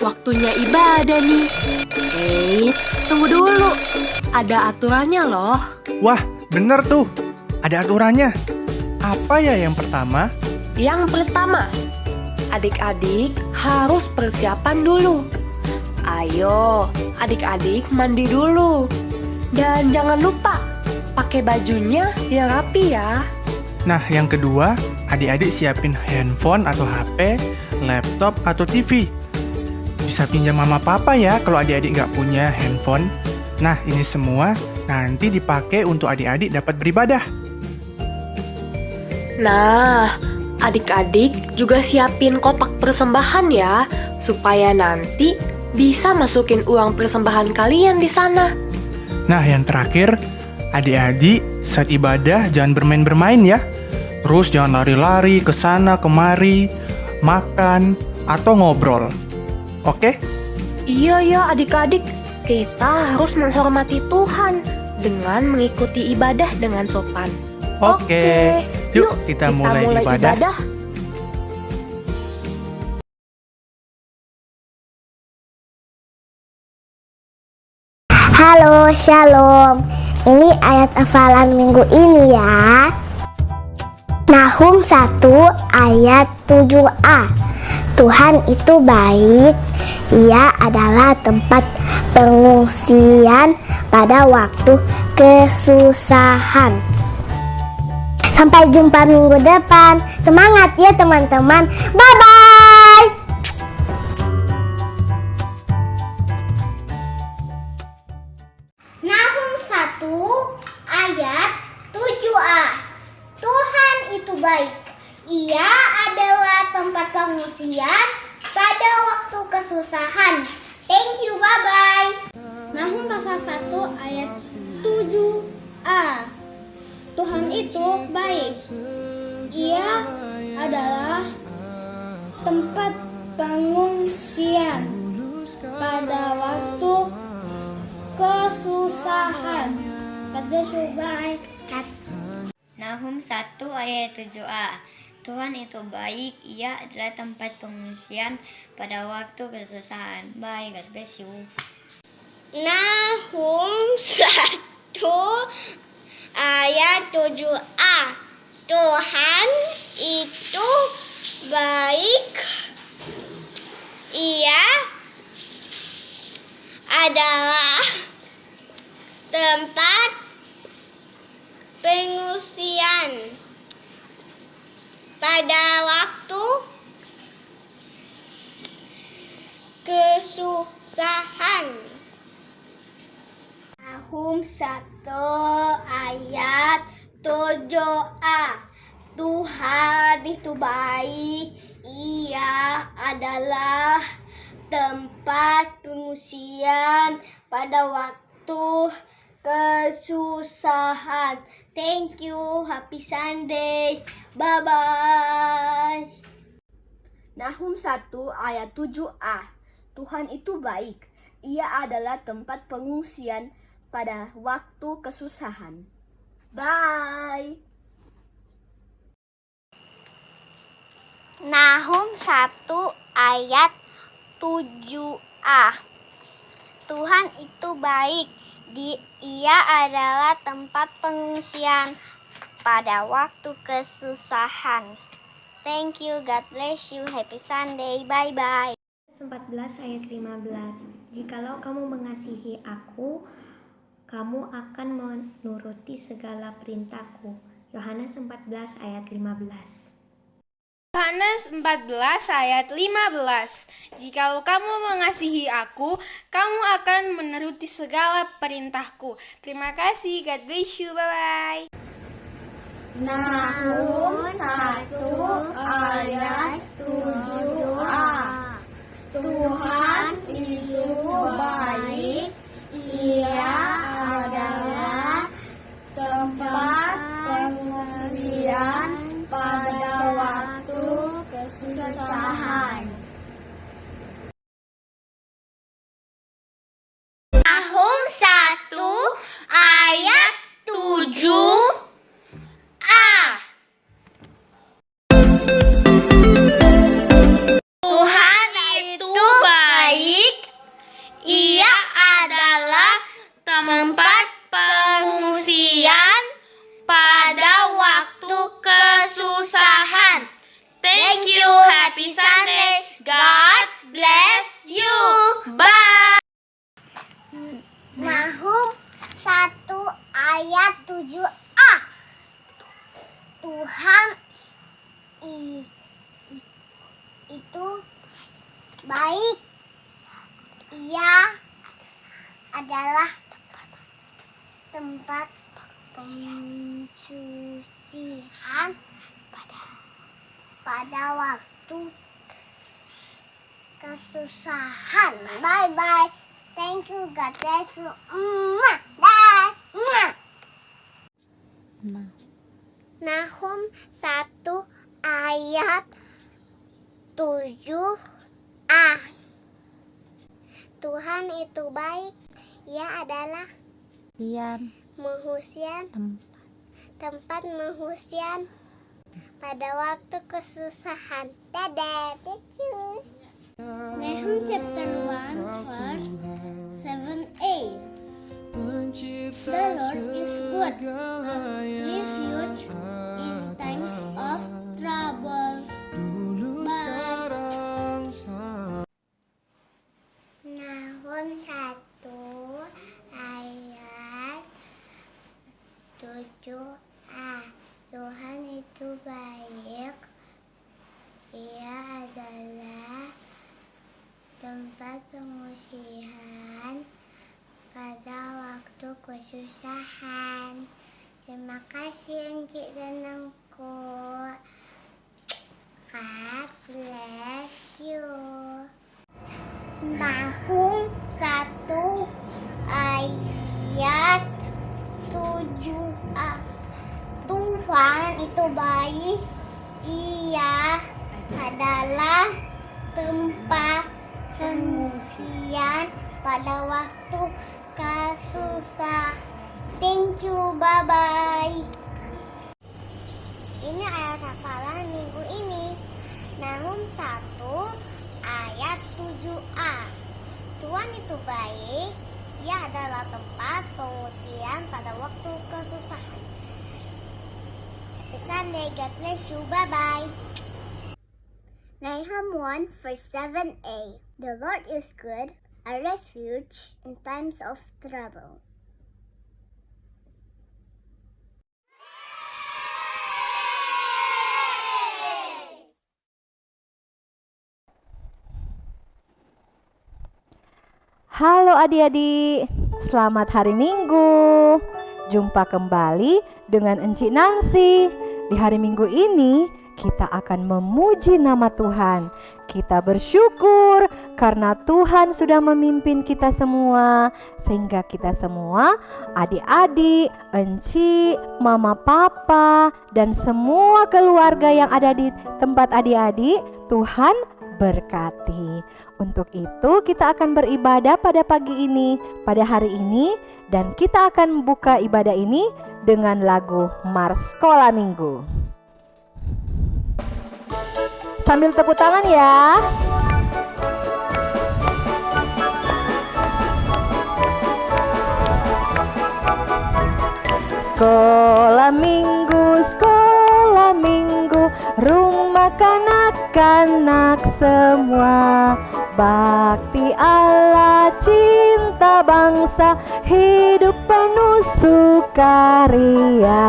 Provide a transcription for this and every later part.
waktunya ibadah nih. Eits, tunggu dulu. Ada aturannya loh. Wah, bener tuh. Ada aturannya. Apa ya yang pertama? Yang pertama, adik-adik harus persiapan dulu. Ayo, adik-adik mandi dulu. Dan jangan lupa, pakai bajunya yang rapi ya. Nah, yang kedua, adik-adik siapin handphone atau HP, laptop atau TV. Bisa pinjam mama papa ya kalau adik-adik nggak punya handphone. Nah, ini semua nanti dipakai untuk adik-adik dapat beribadah. Nah, adik-adik juga siapin kotak persembahan ya, supaya nanti bisa masukin uang persembahan kalian di sana. Nah, yang terakhir, adik-adik saat ibadah jangan bermain-bermain ya. Terus jangan lari-lari ke sana kemari, makan atau ngobrol. Oke? Iya ya adik-adik, kita harus menghormati Tuhan dengan mengikuti ibadah dengan sopan. Oke. Yuk kita mulai ibadah. Halo, Shalom. Ini ayat hafalan minggu ini ya. Nahum 1 ayat 7a. Tuhan itu baik, Ia adalah tempat pengungsian pada waktu kesusahan. Sampai jumpa minggu depan. Semangat ya teman-teman. Bye-bye. Nahum 1 ayat 7a. Tuhan itu baik. Ia adalah tempat pengungsian pada waktu kesusahan. Thank you, bye-bye. Nahum pasal 1 ayat 7a. Tuhan itu baik. Ia adalah tempat pengungsian pada waktu kesusahan. Kata baik. Nahum 1 ayat 7a. Tuhan itu baik, Ia adalah tempat pengungsian pada waktu kesusahan. Bye, God bless you. Nahum 1 ayat 7a. Tuhan itu baik. Ia adalah tempat pengungsian pada waktu kesusahan. Nahum 1 ayat 7a. Tuhan itu baik, Ia adalah tempat pengungsian pada waktu kesusahan. Thank you, happy Sunday, bye-bye. Nahum 1 ayat 7a. Tuhan itu baik, Ia adalah tempat pengungsian pada waktu kesusahan. Bye. Nahum 1 ayat 7a. Tuhan itu baik, Ia adalah tempat pengungsian pada waktu kesusahan. Thank you, God bless you, happy Sunday, bye-bye. 14 ayat 15. Jikalau kamu mengasihi aku, kamu akan menuruti segala perintahku. Yohanes 14 ayat 15. Yohanes 14 ayat 15. Jikalau kamu mengasihi aku, kamu akan menuruti segala perintahku. Terima kasih, God bless you, bye-bye. Nahum 1 ayat 7a. Tuhan itu baik, Ia adalah tempat pengungsian pada waktu kesusahan. Nahum 1 ayat 7a. Tuhan itu baik. Ia adalah tempat pensucian pada waktu kesusahan. Bye bye. Thank you. God bless you. Bye. Nahum 1 ayat 7a. Tuhan itu baik. Ia adalah tempat pengungsian pada waktu kesusahan. Dadah, becus. Nahum chapter 1 verse 7a. The Lord is good, a refuge in times of trouble. Nahum 1 ayat 7a. Tuhan itu baik. Ia adalah tempat pengungsian pada waktu kesusahan. Terima kasih Encik dan Engku. God bless you. Nahum 1 ayat 7a. Tuhan itu baik. Ia adalah tempat pengungsian pada waktu kesusahan. Thank you, bye-bye. Ini ayat hafalan minggu ini. Nahum 1 ayat 7a. Tuhan itu baik. Ia adalah tempat pengungsian pada waktu kesusahan. Happy Sunday, God bless you, bye-bye. Nahum 1 verse 7a. The Lord is good, a refuge in times of trouble. Halo adik-adik, selamat hari Minggu. Jumpa kembali dengan Encik Nancy. Di hari Minggu ini kita akan memuji nama Tuhan. Kita bersyukur karena Tuhan sudah memimpin kita semua, sehingga kita semua, adik-adik, Encik, mama, papa, dan semua keluarga yang ada di tempat adik-adik, Tuhan berkati. Untuk itu kita akan beribadah pada pagi ini, pada hari ini, dan kita akan buka ibadah ini dengan lagu Mars Sekolah Minggu. Sambil tepuk tangan ya. Sekolah minggu, rumah kanak-kanak semua. Bakti Allah, cinta bangsa, hidup penuh sukaria.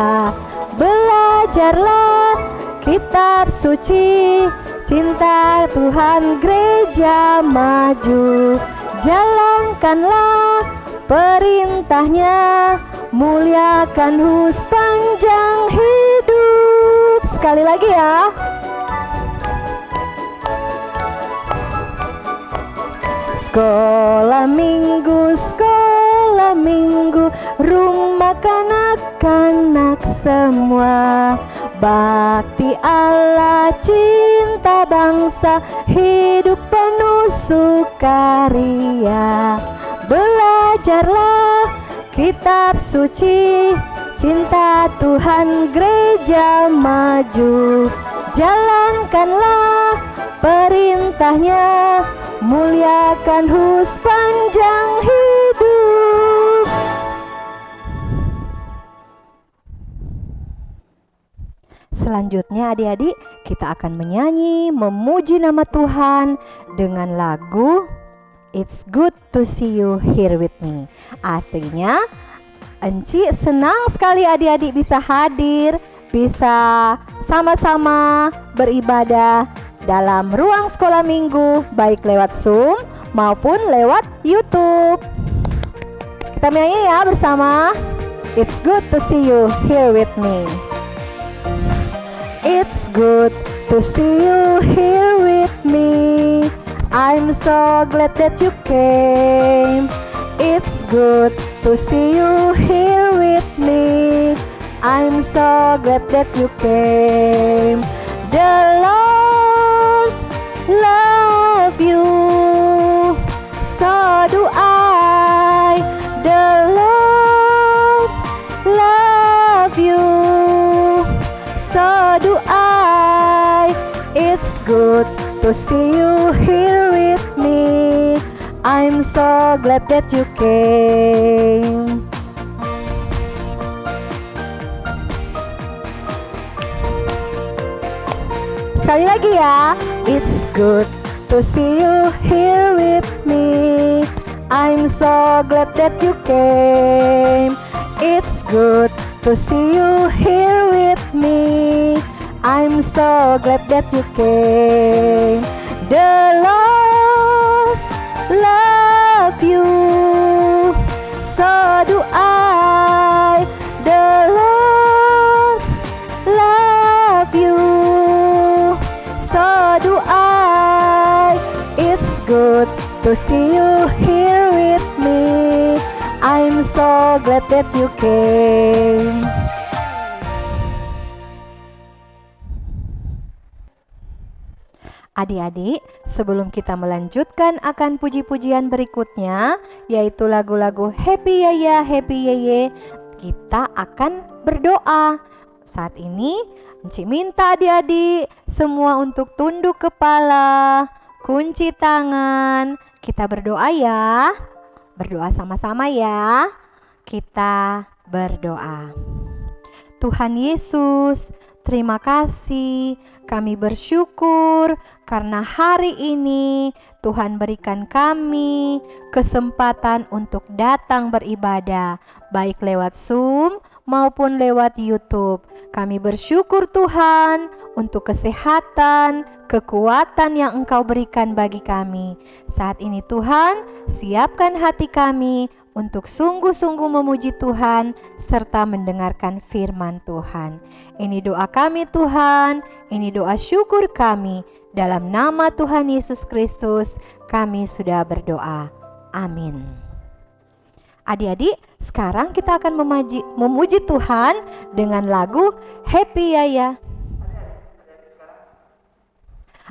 Belajarlah kitab suci, cinta Tuhan gereja maju. Jalankanlah perintahnya, muliakan sepanjang hidup. Sekali lagi ya. Sekolah minggu, rumah kanak-kanak semua. Bakti Allah, cinta bangsa, hidup penuh sukaria. Belajarlah kitab suci, cinta Tuhan gereja maju. Jalankanlah perintahnya, muliakan sepanjang hidup. Selanjutnya adik-adik, kita akan menyanyi memuji nama Tuhan dengan lagu It's Good to See You Here With Me. Artinya, Encik senang sekali adik-adik bisa hadir bisa sama-sama beribadah dalam ruang sekolah minggu, baik lewat Zoom maupun lewat YouTube. Kita menyanyi ya bersama. It's good to see you here with me. It's good to see you here with me. I'm so glad that you came. It's good to see you here with me. I'm so glad that you came. The Lord love you, so do I. The Lord love you, so do I. It's good to see you here with me. I'm so glad that you came. Sekali lagi ya. It's good to see you here with me. I'm so glad that you came. It's good to see you here with me. I'm so glad that you came. The Lord love you, so do I. The Lord love you, so do I. It's good to see you here with me. I'm so glad that you came. Adik-adik, sebelum kita melanjutkan akan puji-pujian berikutnya, yaitu lagu-lagu Happy Yaya, Happy Yeye, kita akan berdoa. Saat ini, Enci minta adik-adik semua untuk tunduk kepala, kunci tangan. Kita berdoa ya. Berdoa sama-sama ya. Kita berdoa. Tuhan Yesus, terima kasih. Kami bersyukur karena hari ini Tuhan berikan kami kesempatan untuk datang beribadah, baik lewat Zoom maupun lewat YouTube. Kami bersyukur Tuhan untuk kesehatan, kekuatan yang Engkau berikan bagi kami. Saat ini Tuhan, siapkan hati kami untuk sungguh-sungguh memuji Tuhan serta mendengarkan firman Tuhan. Ini doa kami Tuhan, ini doa syukur kami. Dalam nama Tuhan Yesus Kristus kami sudah berdoa. Amin. Adik-adik, sekarang kita akan memuji Tuhan dengan lagu Happy Yaya.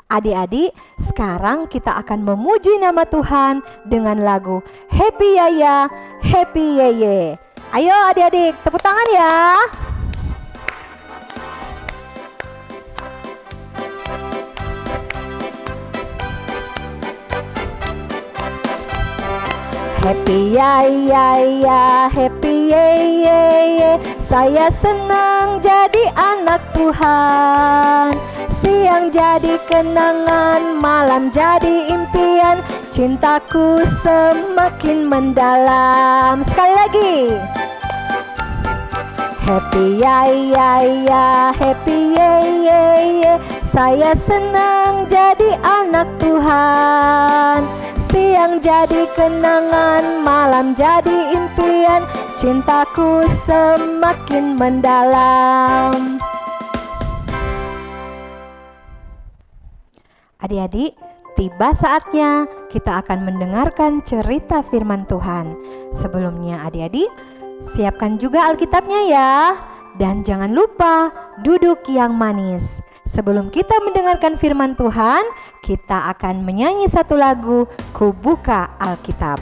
Adik-adik, sekarang kita akan memuji nama Tuhan dengan lagu Happy Yaya, Happy Yeye. Ayo adik-adik, tepuk tangan ya. Happy Yaya, Happy Yeye. Saya senang jadi anak Tuhan. Siang jadi kenangan, malam jadi impian. Cintaku semakin mendalam. Sekali lagi. Happy Yaya, Happy Yeye. Saya senang jadi anak Tuhan. Siang jadi kenangan, malam jadi impian. Cintaku semakin mendalam. Adik-adik, tiba saatnya kita akan mendengarkan cerita firman Tuhan. Sebelumnya adik-adik, siapkan juga Alkitabnya ya. Dan jangan lupa duduk yang manis. Sebelum kita mendengarkan firman Tuhan, kita akan menyanyi satu lagu, Ku Buka Alkitab.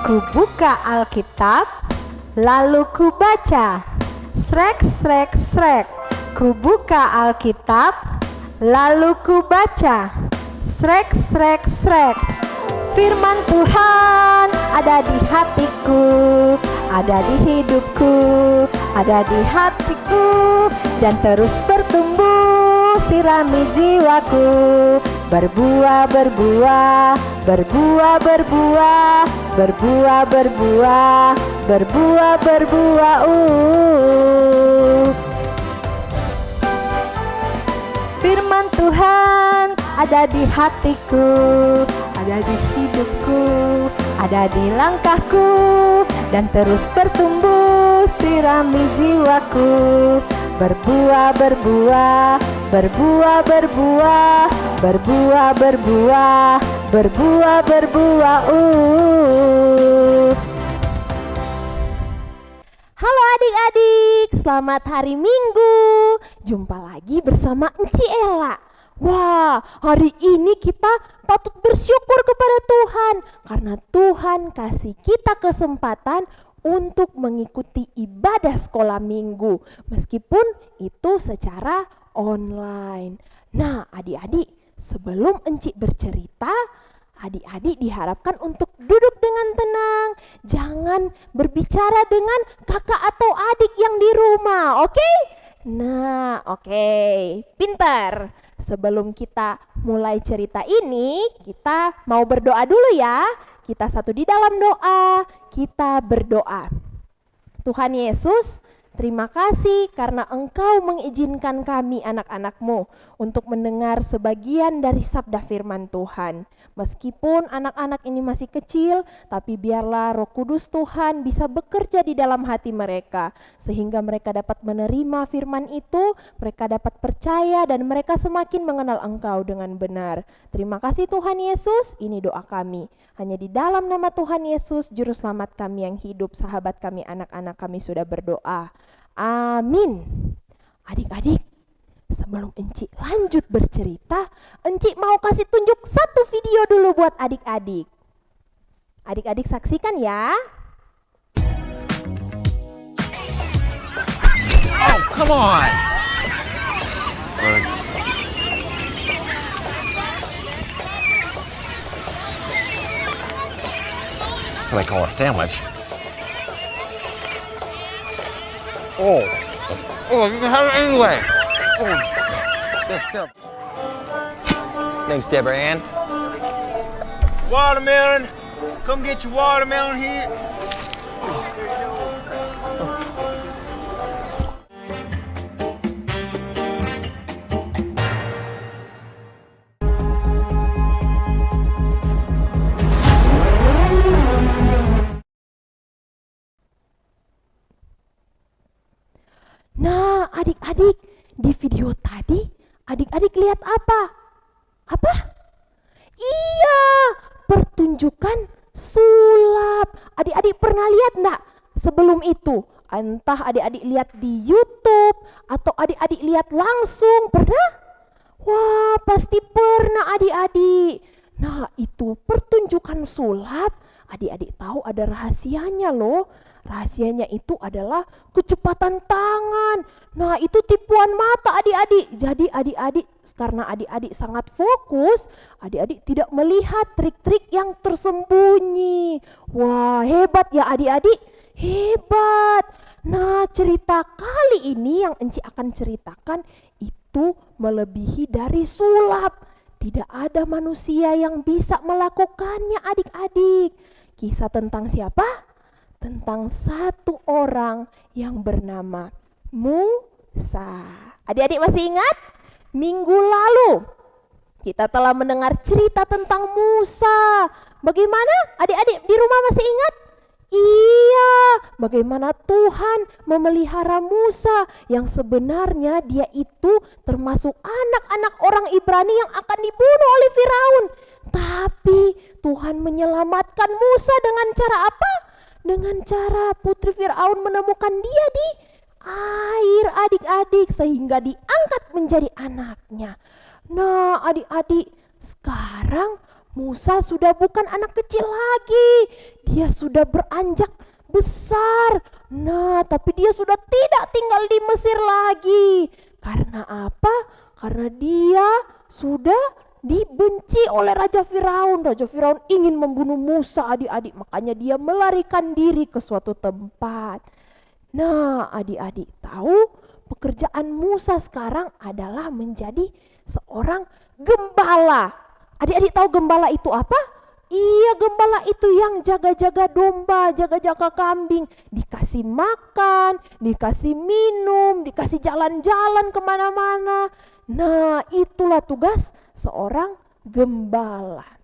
Ku buka Alkitab, lalu ku baca. Srek, srek, srek. Ku buka Alkitab, lalu ku baca. Srek, srek, srek. Firman Tuhan ada di hatiku, ada di hidupku, ada di hatiku, dan terus bertumbuh sirami jiwaku. berbuah, berbuah, berbuah, berbuah, berbuah, berbuah, berbuah, berbuah. Firman Tuhan ada di hatiku, ada di hidupku, ada di langkahku, dan terus bertumbuh sirami jiwaku. Berbuah, berbuah, berbuah, berbuah, berbuah, berbuah, berbuah, berbuah. Halo adik-adik, selamat hari Minggu. Jumpa lagi bersama Enci Ella. Wah, hari ini kita patut bersyukur kepada Tuhan karena Tuhan kasih kita kesempatan untuk mengikuti ibadah sekolah minggu, meskipun itu secara online. Nah, adik-adik, sebelum Enci bercerita, adik-adik diharapkan untuk duduk dengan tenang. Jangan berbicara dengan kakak atau adik yang di rumah, oke? Nah, oke, pintar. Sebelum kita mulai cerita ini, kita mau berdoa dulu ya. Kita satu di dalam doa, kita berdoa. Tuhan Yesus, terima kasih karena Engkau mengizinkan kami anak-anak-Mu untuk mendengar sebagian dari sabda firman Tuhan. Meskipun anak-anak ini masih kecil, tapi biarlah Roh Kudus Tuhan bisa bekerja di dalam hati mereka, sehingga mereka dapat menerima firman itu, mereka dapat percaya dan mereka semakin mengenal Engkau dengan benar. Terima kasih Tuhan Yesus, ini doa kami. Hanya di dalam nama Tuhan Yesus, Juru Selamat kami yang hidup, sahabat kami, anak-anak kami sudah berdoa. Amin. Adik-adik, sebelum Enci lanjut bercerita, Enci mau kasih tunjuk satu video dulu buat adik-adik. Adik-adik saksikan ya. Oh, come on! Birds. That's what I call a sandwich. Oh, you can have it anyway. Thanks, Deborah Ann. Watermelon. Come get your watermelon here. Nah, adik-adik, di video tadi adik-adik lihat apa? Apa? Iya, pertunjukan sulap. Adik-adik pernah lihat enggak sebelum itu? Entah adik-adik lihat di YouTube atau adik-adik lihat langsung, pernah? Wah, pasti pernah adik-adik. Nah, itu pertunjukan sulap. Adik-adik tahu ada rahasianya loh. Rahasianya itu adalah kecepatan tangan. Nah, itu tipuan mata adik-adik. Jadi adik-adik, karena adik-adik sangat fokus, adik-adik tidak melihat trik-trik yang tersembunyi. Wah, hebat ya adik-adik, hebat. Nah, cerita kali ini yang Enci akan ceritakan itu melebihi dari sulap. Tidak ada manusia yang bisa melakukannya adik-adik. Kisah tentang siapa? Tentang satu orang yang bernama Musa. Adik-adik masih ingat? Minggu lalu kita telah mendengar cerita tentang Musa. Bagaimana? Adik-adik di rumah masih ingat? Iya, bagaimana Tuhan memelihara Musa yang sebenarnya dia itu termasuk anak-anak orang Ibrani yang akan dibunuh oleh Firaun. Tapi Tuhan menyelamatkan Musa dengan cara apa? Dengan cara putri Firaun menemukan dia di air adik-adik sehingga diangkat menjadi anaknya. Nah adik-adik, sekarang Musa sudah bukan anak kecil lagi. Dia sudah beranjak besar. Nah tapi dia sudah tidak tinggal di Mesir lagi. Karena apa? Karena dia sudah dibenci oleh Raja Firaun. Raja Firaun ingin membunuh Musa adik-adik, makanya dia melarikan diri ke suatu tempat. Nah adik-adik tahu pekerjaan Musa sekarang adalah menjadi seorang gembala. Adik-adik tahu gembala itu apa? Iya, gembala itu yang jaga-jaga domba, jaga-jaga kambing. Dikasih makan, dikasih minum, dikasih jalan-jalan kemana-mana. Nah, itulah tugas seorang gembala.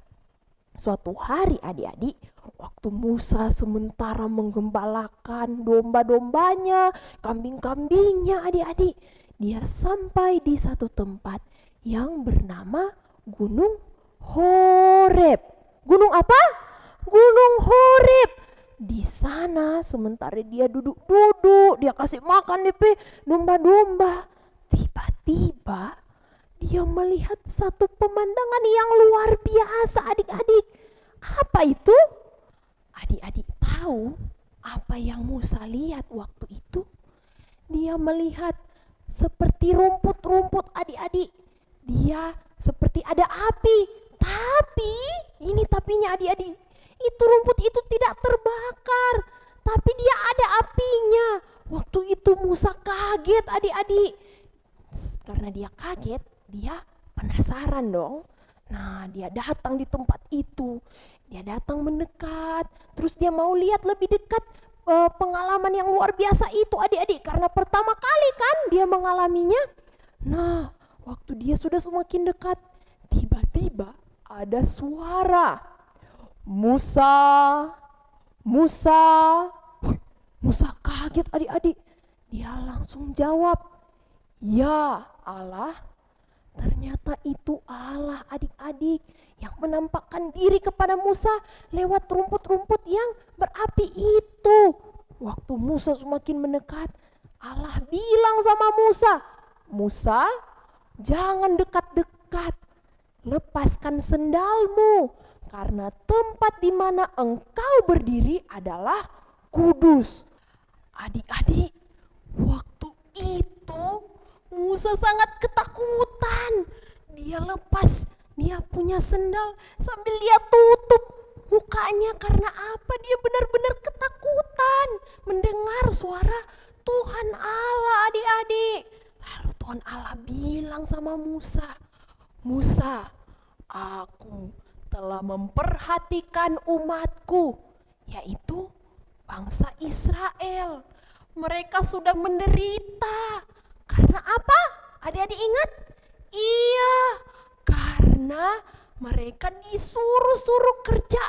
Suatu hari adik-adik, waktu Musa sementara menggembalakan domba-dombanya, kambing-kambingnya adik-adik, dia sampai di satu tempat yang bernama Gunung Horeb. Gunung apa? Gunung Horeb. Di sana sementara dia duduk-duduk, dia kasih makan DP domba-domba. Tiba-tiba dia melihat satu pemandangan yang luar biasa adik-adik. Apa itu? Adik-adik tahu apa yang Musa lihat waktu itu? Dia melihat seperti rumput-rumput adik-adik. Dia seperti ada api. Tapi, ini tapinya adik-adik, itu rumput itu tidak terbakar, tapi dia ada apinya. Waktu itu Musa kaget adik-adik. Karena dia kaget, dia penasaran dong. Nah, dia datang di tempat itu. Dia datang mendekat, terus dia mau lihat lebih dekat pengalaman yang luar biasa itu adik-adik. Karena pertama kali kan dia mengalaminya. Nah, waktu dia sudah semakin dekat, tiba-tiba ada suara, Musa, Musa. Musa kaget adik-adik. Dia langsung jawab, ya Allah. Ternyata itu Allah adik-adik yang menampakkan diri kepada Musa lewat rumput-rumput yang berapi itu. Waktu Musa semakin mendekat, Allah bilang sama Musa, Musa, jangan dekat-dekat. Lepaskan sendalmu, karena tempat di mana engkau berdiri adalah kudus. Adik-adik, waktu itu Musa sangat ketakutan. Dia lepas, dia punya sendal sambil dia tutup mukanya. Karena apa? Dia benar-benar ketakutan mendengar suara Tuhan Allah adik-adik. Lalu Tuhan Allah bilang sama Musa, Musa, aku telah memperhatikan umatku, yaitu bangsa Israel. Mereka sudah menderita. Karena apa? Adik-adik ingat? Iya, karena mereka disuruh-suruh kerja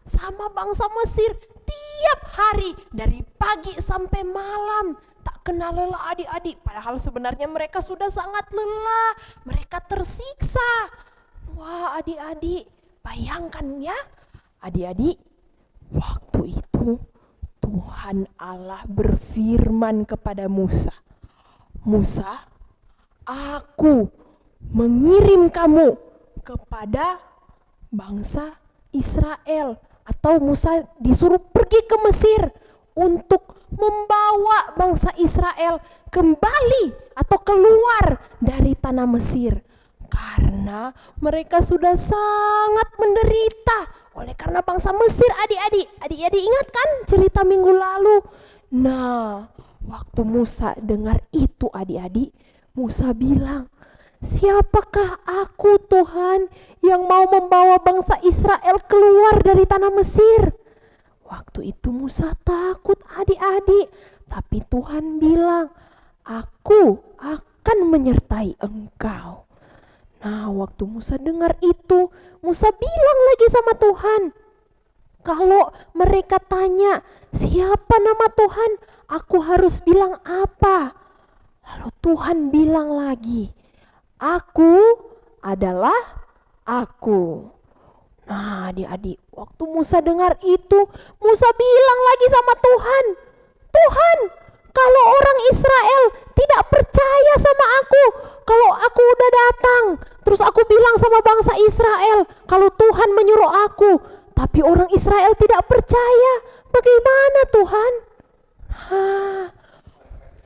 sama bangsa Mesir tiap hari dari pagi sampai malam. Tak kenal lelah adik-adik, padahal sebenarnya mereka sudah sangat lelah, mereka tersiksa. Wah adik-adik, bayangkan ya adik-adik, waktu itu Tuhan Allah berfirman kepada Musa, Musa, aku mengirim kamu kepada bangsa Israel. Atau Musa disuruh pergi ke Mesir untuk membawa bangsa Israel kembali atau keluar dari tanah Mesir. Karena mereka sudah sangat menderita oleh karena bangsa Mesir adik-adik. Adik-adik ingat kan cerita minggu lalu? Nah, waktu Musa dengar itu adik-adik, Musa bilang, siapakah aku Tuhan yang mau membawa bangsa Israel keluar dari tanah Mesir? Waktu itu Musa takut adik-adik, tapi Tuhan bilang, aku akan menyertai engkau. Nah, waktu Musa dengar itu, Musa bilang lagi sama Tuhan, kalau mereka tanya, siapa nama Tuhan? Aku harus bilang apa? Lalu Tuhan bilang lagi, aku adalah aku. Nah adik-adik, waktu Musa dengar itu, Musa bilang lagi sama Tuhan, Tuhan, kalau orang Israel tidak percaya sama aku, kalau aku udah datang, terus aku bilang sama bangsa Israel, kalau Tuhan menyuruh aku, tapi orang Israel tidak percaya, bagaimana Tuhan?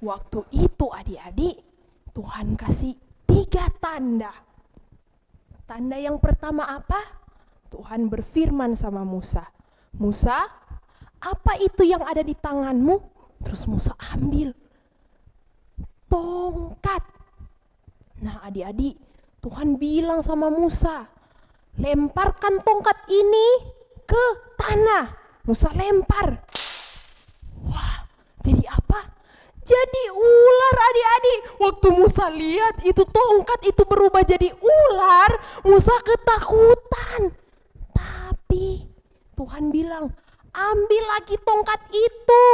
Waktu itu adik-adik, Tuhan kasih 3 tanda. Tanda yang pertama apa? Tuhan berfirman sama Musa, Musa, apa itu yang ada di tanganmu? Terus Musa ambil tongkat. Nah adik-adik, Tuhan bilang sama Musa, lemparkan tongkat ini ke tanah. Musa lempar. Wah, jadi apa? Jadi ular, adik-adik. Waktu Musa lihat itu tongkat itu berubah jadi ular, Musa ketakutan. Tapi Tuhan bilang, ambil lagi tongkat itu.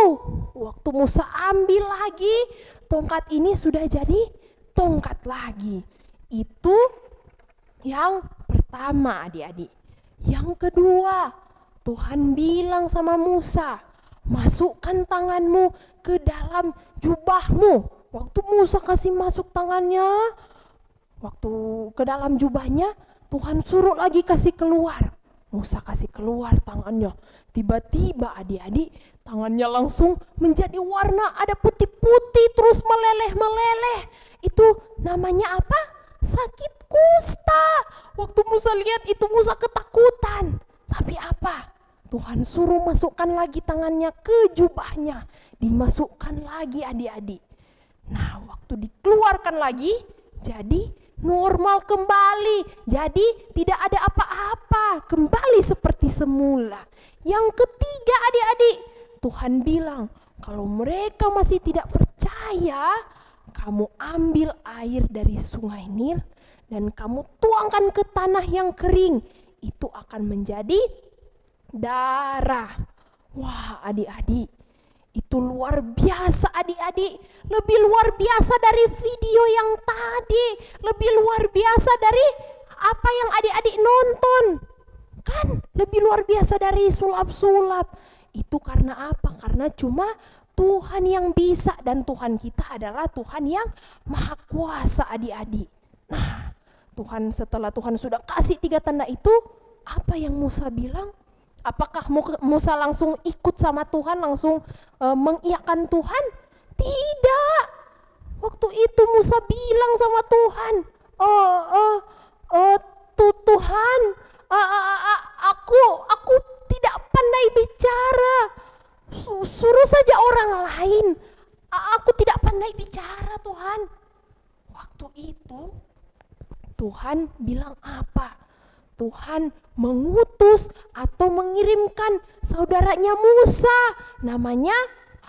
Waktu Musa ambil lagi, tongkat ini sudah jadi tongkat lagi. Itu yang pertama, adik-adik. Yang kedua, Tuhan bilang sama Musa, masukkan tanganmu ke dalam jubahmu. Waktu Musa kasih masuk tangannya, waktu ke dalam jubahnya, Tuhan suruh lagi kasih keluar. Musa kasih keluar tangannya. Tiba-tiba adik-adik, tangannya langsung menjadi warna ada putih-putih terus meleleh-meleleh. Itu namanya apa? Sakit kusta. Waktu Musa lihat itu, Musa ketakutan. Tapi apa? Tuhan suruh masukkan lagi tangannya ke jubahnya. Dimasukkan lagi adik-adik. Nah, waktu dikeluarkan lagi, jadi normal kembali. Jadi tidak ada apa-apa, kembali seperti semula. Yang ketiga adik-adik, Tuhan bilang, kalau mereka masih tidak percaya, kamu ambil air dari sungai Nil dan kamu tuangkan ke tanah yang kering. Itu akan menjadi darah. Wah, adik-adik, itu luar biasa adik-adik. Lebih luar biasa dari video yang tadi. Lebih luar biasa dari apa yang adik-adik nonton. Kan lebih luar biasa dari sulap-sulap. Itu karena apa? Karena cuma Tuhan yang bisa, dan Tuhan kita adalah Tuhan yang maha kuasa adik-adik. Nah, setelah Tuhan sudah kasih 3 tanda itu, apa yang Musa bilang? Apakah Musa langsung ikut sama Tuhan, langsung mengiyakan Tuhan? Tidak. Waktu itu Musa bilang sama Tuhan, Tuhan, aku tidak pandai bicara. Suruh saja orang lain. Aku tidak pandai bicara, Tuhan. Waktu itu Tuhan bilang apa? Tuhan mengutus atau mengirimkan saudaranya Musa, namanya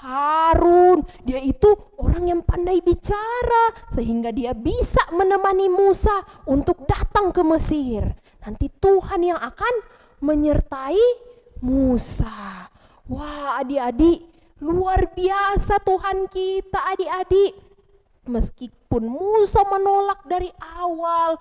Harun. Dia itu orang yang pandai bicara, sehingga dia bisa menemani Musa untuk datang ke Mesir. Nanti Tuhan yang akan menyertai Musa. Wah, adik-adik, luar biasa Tuhan kita, adik-adik. Meskipun Musa menolak dari awal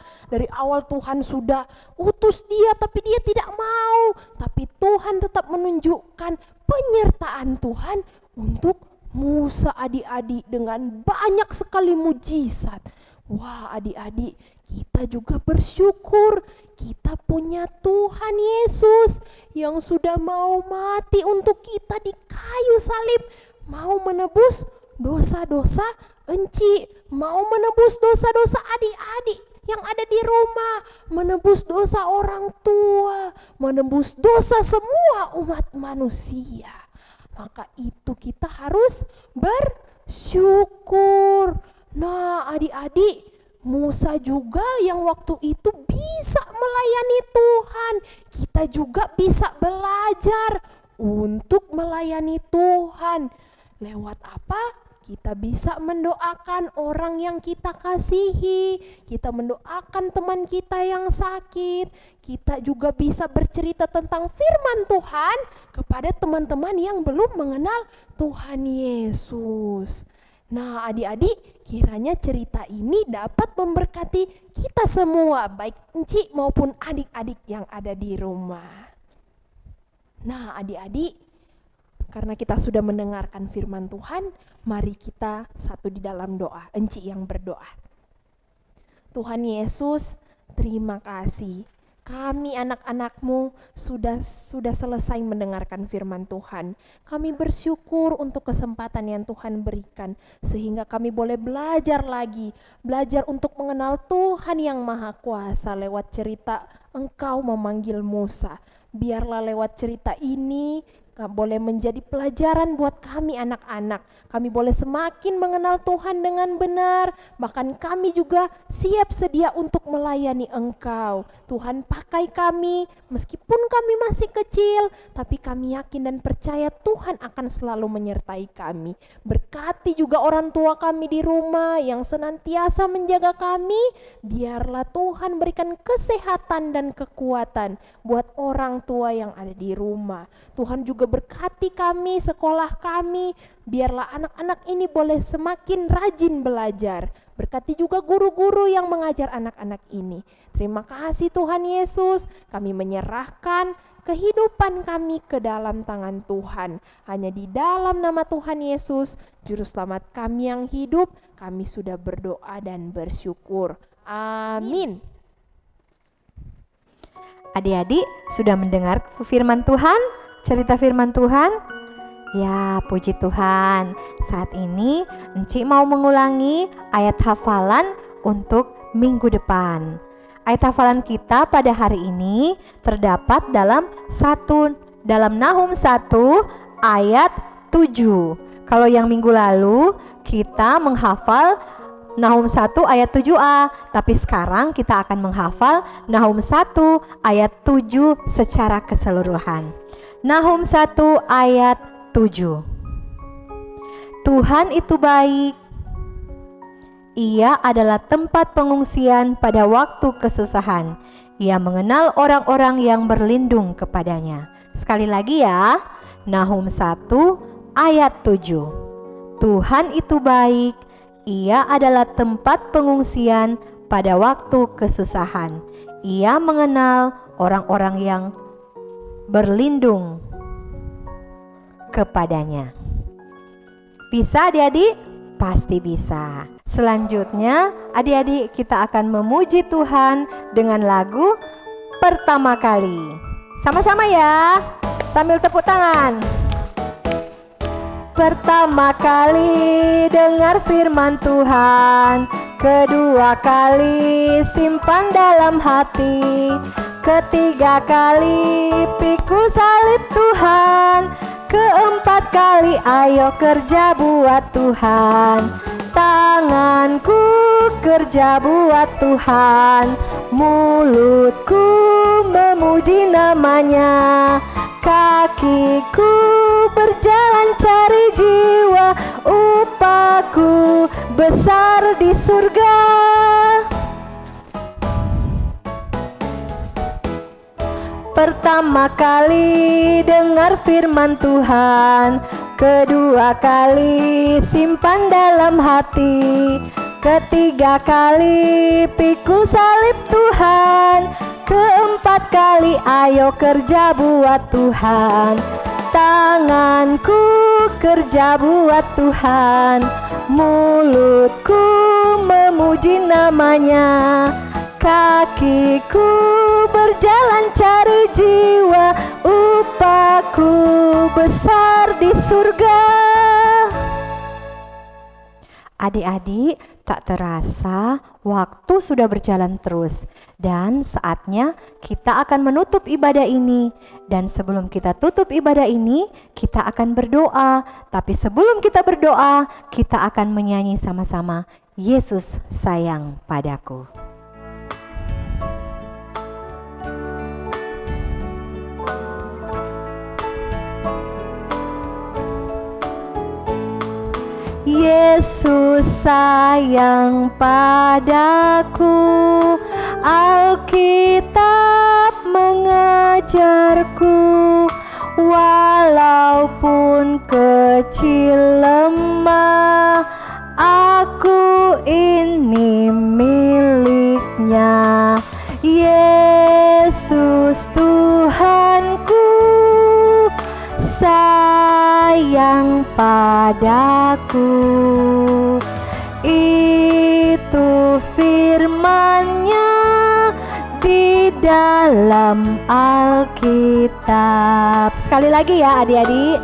Tuhan sudah utus dia, tapi dia tidak mau. Tapi Tuhan tetap menunjukkan penyertaan Tuhan untuk Musa, adik-adik, dengan banyak sekali mujizat. Wah, adik-adik, kita juga bersyukur kita punya Tuhan Yesus yang sudah mau mati untuk kita di kayu salib, mau menebus dosa-dosa Enci, mau menebus dosa-dosa adik-adik yang ada di rumah, menebus dosa orang tua, menebus dosa semua umat manusia. Maka itu kita harus bersyukur. Nah, adik-adik, Musa juga yang waktu itu bisa melayani Tuhan. Kita juga bisa belajar untuk melayani Tuhan. Lewat apa? Kita bisa mendoakan orang yang kita kasihi, kita mendoakan teman kita yang sakit, kita juga bisa bercerita tentang firman Tuhan kepada teman-teman yang belum mengenal Tuhan Yesus. Nah, adik-adik, kiranya cerita ini dapat memberkati kita semua, baik Enci maupun adik-adik yang ada di rumah. Nah, adik-adik, karena kita sudah mendengarkan firman Tuhan, mari kita satu di dalam doa. Enci yang berdoa. Tuhan Yesus, terima kasih. Kami anak-anak-Mu sudah selesai mendengarkan firman Tuhan. Kami bersyukur untuk kesempatan yang Tuhan berikan, sehingga kami boleh belajar lagi, belajar untuk mengenal Tuhan yang Maha Kuasa lewat cerita Engkau memanggil Musa. Biarlah lewat cerita ini boleh menjadi pelajaran buat kami anak-anak. Kami boleh semakin mengenal Tuhan dengan benar, bahkan kami juga siap sedia untuk melayani Engkau. Tuhan, pakai kami meskipun kami masih kecil, tapi kami yakin dan percaya Tuhan akan selalu menyertai kami. Berkati juga orang tua kami di rumah yang senantiasa menjaga kami. Biarlah Tuhan berikan kesehatan dan kekuatan buat orang tua yang ada di rumah. Tuhan juga berkati kami, sekolah kami. Biarlah anak-anak ini boleh semakin rajin belajar. Berkati juga guru-guru yang mengajar anak-anak ini. Terima kasih Tuhan Yesus, kami menyerahkan kehidupan kami ke dalam tangan Tuhan. Hanya di dalam nama Tuhan Yesus, Juru Selamat kami yang hidup, kami sudah berdoa dan bersyukur. Amin. Adik-adik sudah mendengar firman Tuhan, cerita firman Tuhan? Ya, puji Tuhan. Saat ini Enci mau mengulangi ayat hafalan untuk minggu depan. Ayat hafalan kita pada hari ini terdapat dalam Nahum 1 ayat 7. Kalau yang minggu lalu kita menghafal Nahum 1 ayat 7a, tapi sekarang kita akan menghafal Nahum 1 ayat 7 secara keseluruhan. Nahum 1 ayat 7. Tuhan itu baik. Ia adalah tempat pengungsian pada waktu kesusahan. Ia mengenal orang-orang yang berlindung kepadanya. Sekali lagi ya, Nahum 1 ayat 7. Tuhan itu baik. Ia adalah tempat pengungsian pada waktu kesusahan. Ia mengenal orang-orang yang berlindung kepadanya. Bisa adik-adik? Pasti bisa. Selanjutnya adik-adik kita akan memuji Tuhan dengan lagu Pertama Kali. Sama-sama ya, sambil tepuk tangan. Pertama kali dengar firman Tuhan, kedua kali simpan dalam hati, ketiga kali pikul salib Tuhan, keempat kali ayo kerja buat Tuhan. Tanganku kerja buat Tuhan, mulutku memuji namanya, kakiku berjalan cari jiwa, upahku besar di surga. Pertama kali dengar firman Tuhan, kedua kali simpan dalam hati, ketiga kali pikul salib Tuhan, keempat kali ayo kerja buat Tuhan. Tanganku kerja buat Tuhan, mulutku memuji namanya, kakiku berjalan cari jiwa, upahku besar di surga. Adik-adik, tak terasa waktu sudah berjalan terus dan saatnya kita akan menutup ibadah ini. Dan sebelum kita tutup ibadah ini, kita akan berdoa. Tapi sebelum kita berdoa, kita akan menyanyi sama-sama, Yesus sayang padaku. Yesus sayang padaku, Alkitab mengajarku, walaupun kecil lemah, aku ini miliknya. Yesus Tuhanku sayang padaku, itu firman-Nya di dalam Alkitab. Sekali lagi ya adik-adik.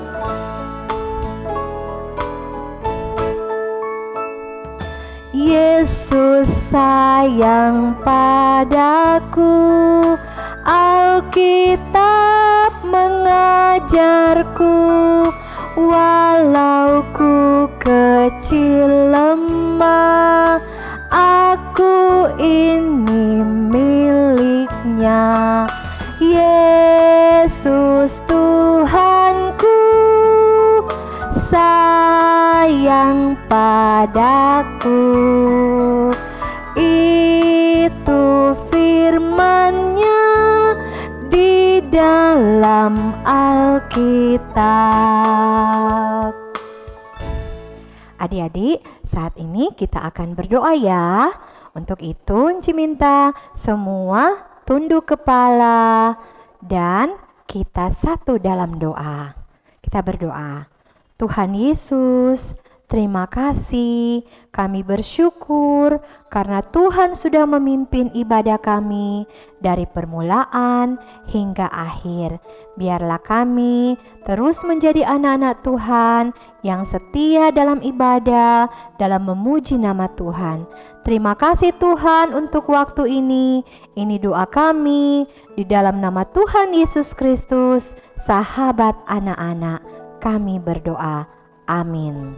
Yesus sayang padaku, Alkitab mengajarku, walau ku kecil lemah, aku ini miliknya. Yesus Tuhanku sayang padaku. Itu firman-Nya di dalam Alkitab. Adik-adik, saat ini kita akan berdoa ya. Untuk itu, Enci minta semua tunduk kepala dan kita satu dalam doa. Kita berdoa. Tuhan Yesus, terima kasih. Kami bersyukur karena Tuhan sudah memimpin ibadah kami dari permulaan hingga akhir. Biarlah kami terus menjadi anak-anak Tuhan yang setia dalam ibadah, dalam memuji nama Tuhan. Terima kasih Tuhan untuk waktu ini. Ini doa kami di dalam nama Tuhan Yesus Kristus, sahabat anak-anak. Kami berdoa. Amin.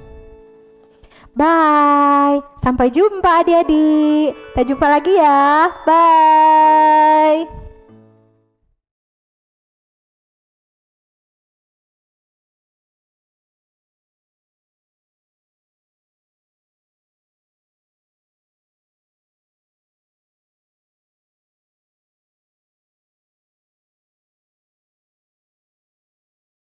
Bye. Sampai jumpa adik-adik. Kita jumpa lagi ya. Bye.